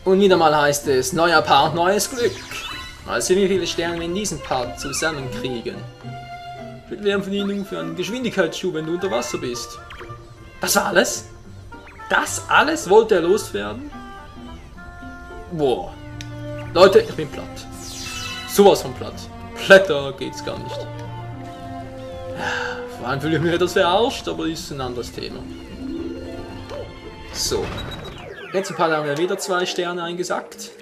Und wieder mal heißt es, neuer Part, neues Glück. Mal sehen, wie viele Sterne wir in diesem Part zusammenkriegen. Wir werden von Ihnen für einen Geschwindigkeitsschub, wenn du unter Wasser bist. Das war alles? Das alles wollte er loswerden? Boah. Leute, ich bin platt. Sowas von platt. Platter geht's gar nicht. Vor allem fühle ich mich etwas verarscht, aber das ist ein anderes Thema. So. Letzten Part haben wir wieder 2 Sterne eingesackt.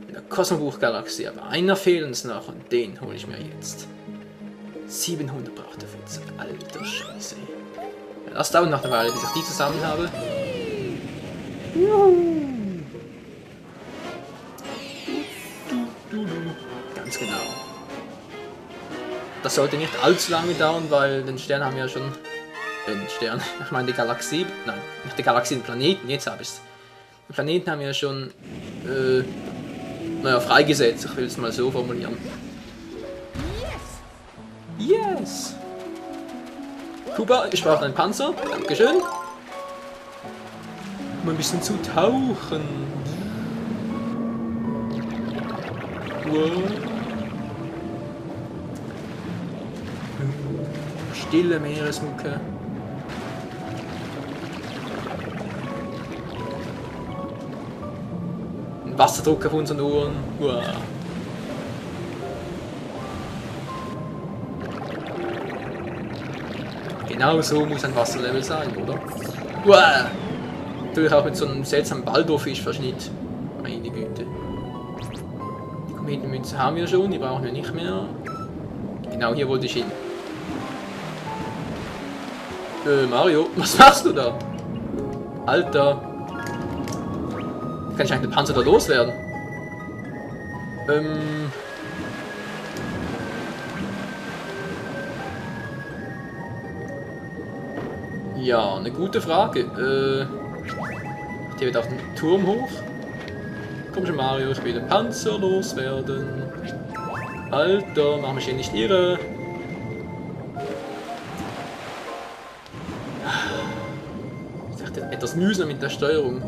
In der Kosmobuch-Galaxie, aber einer fehlt uns noch und den hole ich mir jetzt. 700 braucht er für. Alter Scheiße. Ja, das dauert noch eine Weile, bis ich die zusammen habe. Ganz genau. Das sollte nicht allzu lange dauern, weil den Stern haben wir ja schon. Den Stern, ich meine die Galaxie. Nein, nicht die Galaxie, den Planeten, jetzt habe ich es. Den Planeten haben wir ja schon. Naja, freigesetzt, ich will es mal so formulieren. Yes! Kuba, ich brauche einen Panzer. Dankeschön. Um ein bisschen zu tauchen. Wow. Stille Meeresmucke. Ein Wasserdruck auf unseren Ohren. Wow. Genau so muss ein Wasserlevel sein, oder? Wow. Natürlich auch mit so einem seltsamen Baldurfisch-Verschnitt. Meine Güte. Die Kometenmünze haben wir schon, die brauchen wir nicht mehr. Genau hier wollte ich hin. Mario, was machst du da? Alter. Kann ich eigentlich den Panzer da loswerden? Ja, eine gute Frage. Die wird auf den Turm hoch. Komm schon Mario, ich will den Panzer loswerden. Alter, mach mich hier nicht irre. Ich dachte, etwas mühsam mit der Steuerung.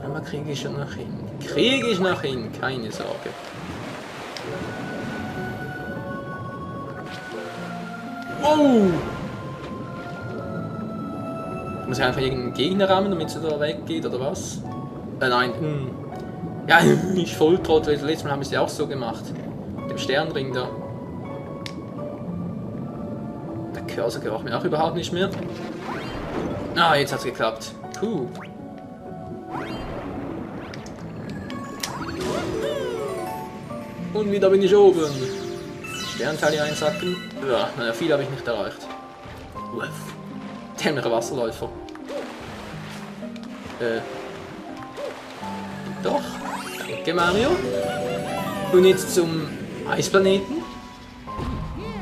Aber kriege ich schon noch hin. Kriege ich noch hin, keine Sorge. Wow! Muss ich einfach irgendeinen Gegner rammen, damit sie da weggeht, oder was? Nein. Ja, ich Volltrottel. Letztes Mal haben wir es ja auch so gemacht. Mit dem Sternring da. Der Cursor braucht mir auch überhaupt nicht mehr. Ah, jetzt hat's geklappt. Puh. Und wieder bin ich oben. Sternteile einsacken. Ja, naja, viel habe ich nicht erreicht. Uff. Dämlicher Wasserläufer. Doch. Danke, Mario. Und jetzt zum Eisplaneten.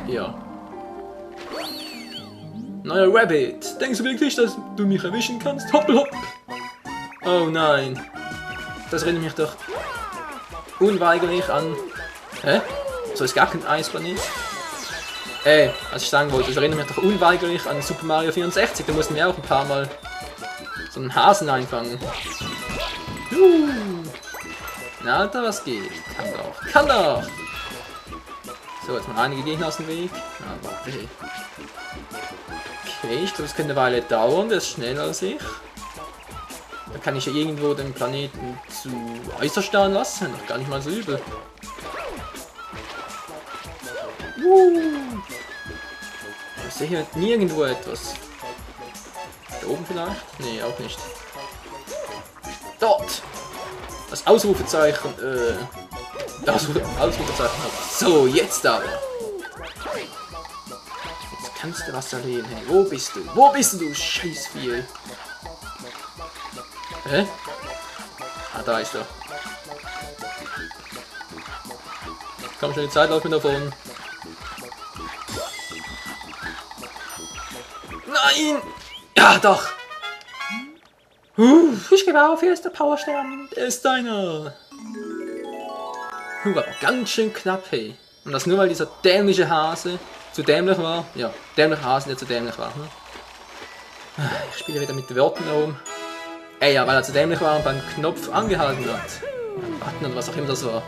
Ja. Neuer Rabbit. Denkst du wirklich, dass du mich erwischen kannst? Hoppel hopp. Oh nein. Das erinnert mich doch unweigerlich an... Hä? So ist gar kein Eisplanet. Was ich sagen wollte, das erinnert mich doch unweigerlich an Super Mario 64. Da mussten wir auch ein paar Mal so einen Hasen einfangen. Na, Alter, was geht? Kann doch. Kann doch! So, jetzt mal einige Gegner aus dem Weg. Aber okay. Okay, ich glaube, es könnte eine Weile dauern. Der ist schneller als ich. Da kann ich ja irgendwo den Planeten zu äußerst starren lassen. Doch gar nicht mal so übel. Ich sehe hier nirgendwo etwas. Da oben vielleicht? Nee, auch nicht. Dort! Das Ausrufezeichen, das Ausrufezeichen. So, jetzt aber. Jetzt kannst du was erleben. Hey, wo bist du? Wo bist du, Scheißvieh? Hä? Ah, da ist er. Komm schon, die Zeit läuft mir davon. Nein! Ja, doch! Ich gebe auf, hier ist der Powerstern. Der ist deiner. Aber ganz schön knapp, hey. Und das nur, weil dieser dämliche Hase zu dämlich war. Ja, dämlicher Hase, der zu dämlich war. Hm? Ich spiele wieder mit den Worten herum. Ey, ja, weil er zu dämlich war und beim Knopf angehalten hat. Button und was auch immer das war.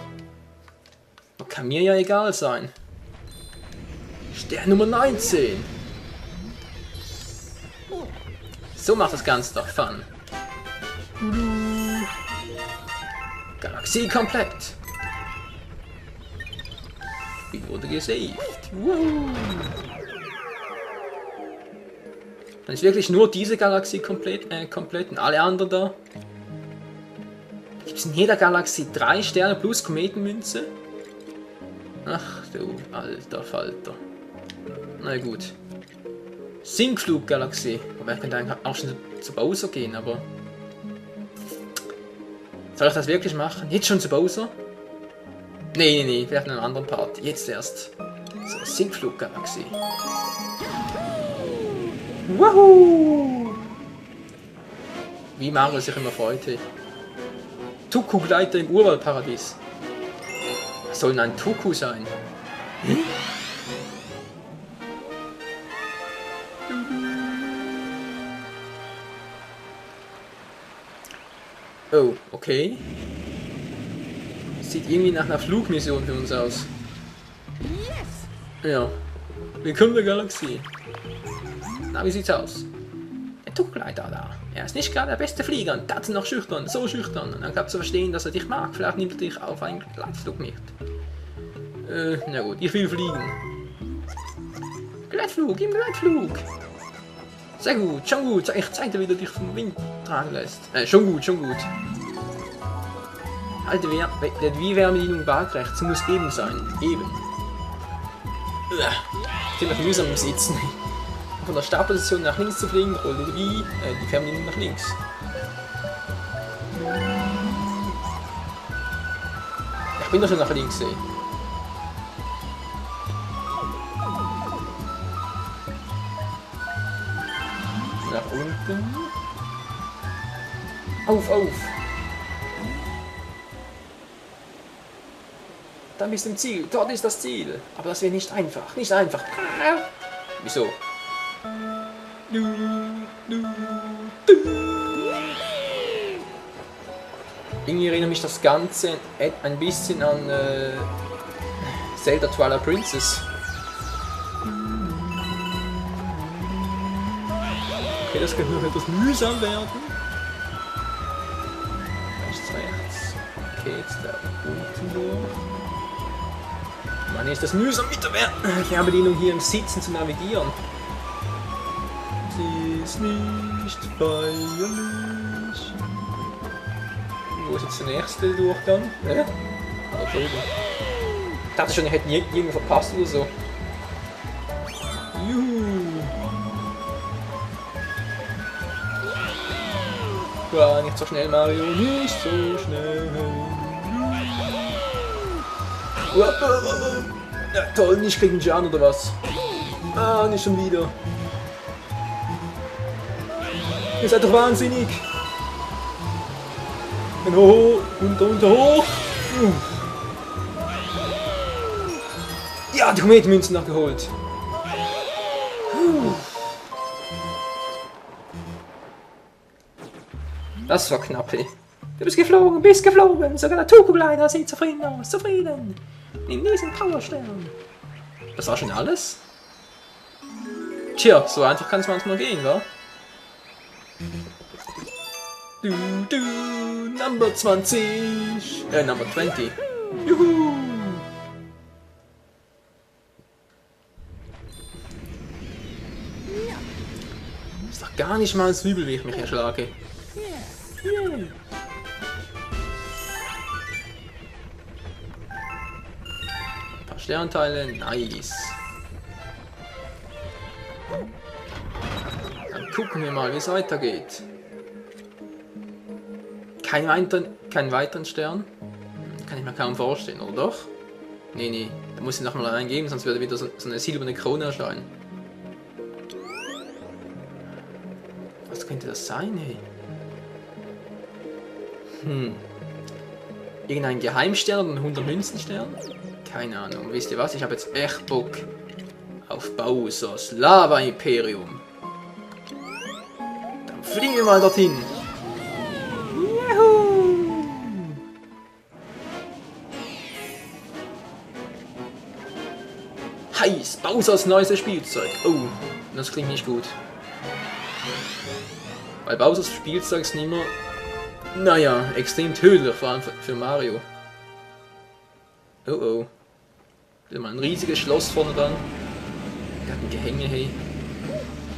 Das kann mir ja egal sein. Stern Nummer 19. So macht das Ganze doch Fun. Galaxie komplett. Wie wurde gesaved? Dann ist wirklich nur diese Galaxie komplett und alle anderen da. Gibt es in jeder Galaxie 3 Sterne plus Kometenmünze? Ach du alter Falter. Na gut. Sinkfluggalaxie. Wobei ich könnte eigentlich auch schon zu Bowser gehen, aber... Soll ich das wirklich machen? Jetzt schon zu Bowser? Nee, vielleicht in einem anderen Part. Jetzt erst. So, Sinkfluggalaxie. Wahoo! Wie Mario sich immer freute. Tuku-Gleiter im Urwaldparadies. Was soll denn ein Tuku sein? Hm? Oh, okay. Sieht irgendwie nach einer Flugmission für uns aus. Ja. Willkommen der Galaxie. Na, wie sieht's aus? Der Tuku-Gleiter da. Er ist nicht gerade der beste Flieger und dazu noch schüchtern, so schüchtern. Und dann gab es zu verstehen, dass er dich mag. Vielleicht nimmt er dich auf einen Gleitflug mit. Na gut, ich will fliegen. Gleitflug, im Gleitflug. Sehr gut, schon gut. Ich zeig dir, wie du dich vom Wind tragen lässt. Schon gut. Alter, wie Wärmedienung waagrecht, so muss eben sein. Eben. Ziemlich mühsam im Sitzen. Von der Startposition nach links zu fliegen oder die Fernbedienung nach links. Ich bin doch schon nach links, ey. Nach unten. Auf! Dann bist du im Ziel. Dort ist das Ziel. Aber das wäre nicht einfach. Wieso? Irgendwie erinnert mich das Ganze ein bisschen an Zelda Twilight Princess. Okay, das könnte noch etwas mühsam werden. Rechts. Okay, jetzt da unten durch. Mann, ist das mühsam mit der Fernbedienung hier im Sitzen zu navigieren. Sie ist nicht feierlich. Wo ist jetzt der nächste Durchgang? Da drüben. Ich dachte schon, ich hätte irgendwo verpasst oder so. Juhu. Ja, nicht so schnell, Mario, nicht so schnell. Ja, toll, nicht gegen Jan oder was? Ah, nicht schon wieder. Ihr seid doch wahnsinnig. Und hoch, runter, hoch. Ja, die Kometenmünzen nachgeholt. Das war knapp, ey. Du bist geflogen. Sogar der Tuku-Gleiter sieht zufrieden aus. Zufrieden. In diesem Powerstern. Das war schon alles? Tja, so einfach kann es manchmal gehen, wa? Number 20. Number 20. Juhu. Ist doch gar nicht mal so übel, wie ich mich erschlage. Yeah. Ein paar Sternteile, nice. Dann gucken wir mal, wie es weitergeht. Keinen weiteren Stern? Kann ich mir kaum vorstellen, oder doch? Nee, da muss ich nochmal reingeben, sonst würde wieder so eine silberne Krone erscheinen. Was könnte das sein, hey? Irgendein Geheimstern oder ein 100 Münzenstern? Keine Ahnung. Wisst ihr was? Ich habe jetzt echt Bock auf Bowsers Lava Imperium. Dann fliegen wir mal dorthin. heiß. Bowsers neues Spielzeug. Oh, das klingt nicht gut. Weil Bowsers Spielzeug ist nicht mehr, naja, extrem tödlich, vor allem für Mario. Oh oh. Da mal ein riesiges Schloss vorne dran. Der hat ein Gehänge, hey.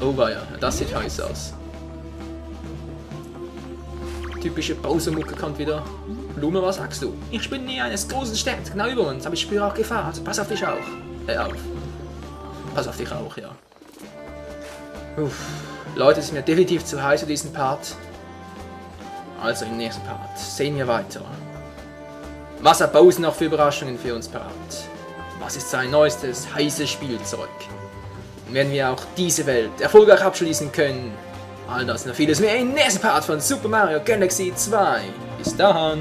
Oh ja, das sieht heiß aus. Typische Bowser-Mucke kommt wieder. Blume, was sagst du? Ich bin näher eines großen Sterns, genau über uns, aber ich spüre auch Gefahr. Also pass auf dich auch. Auf. Pass auf dich auch, ja. Uff. Leute, es ist mir definitiv zu heiß für diesen Part. Also im nächsten Part sehen wir weiter. Was hat Bowser noch für Überraschungen für uns parat? Was ist sein neuestes heißes Spielzeug? Werden wir auch diese Welt erfolgreich abschließen können? All das und noch vieles mehr im nächsten Part von Super Mario Galaxy 2. Bis dahin.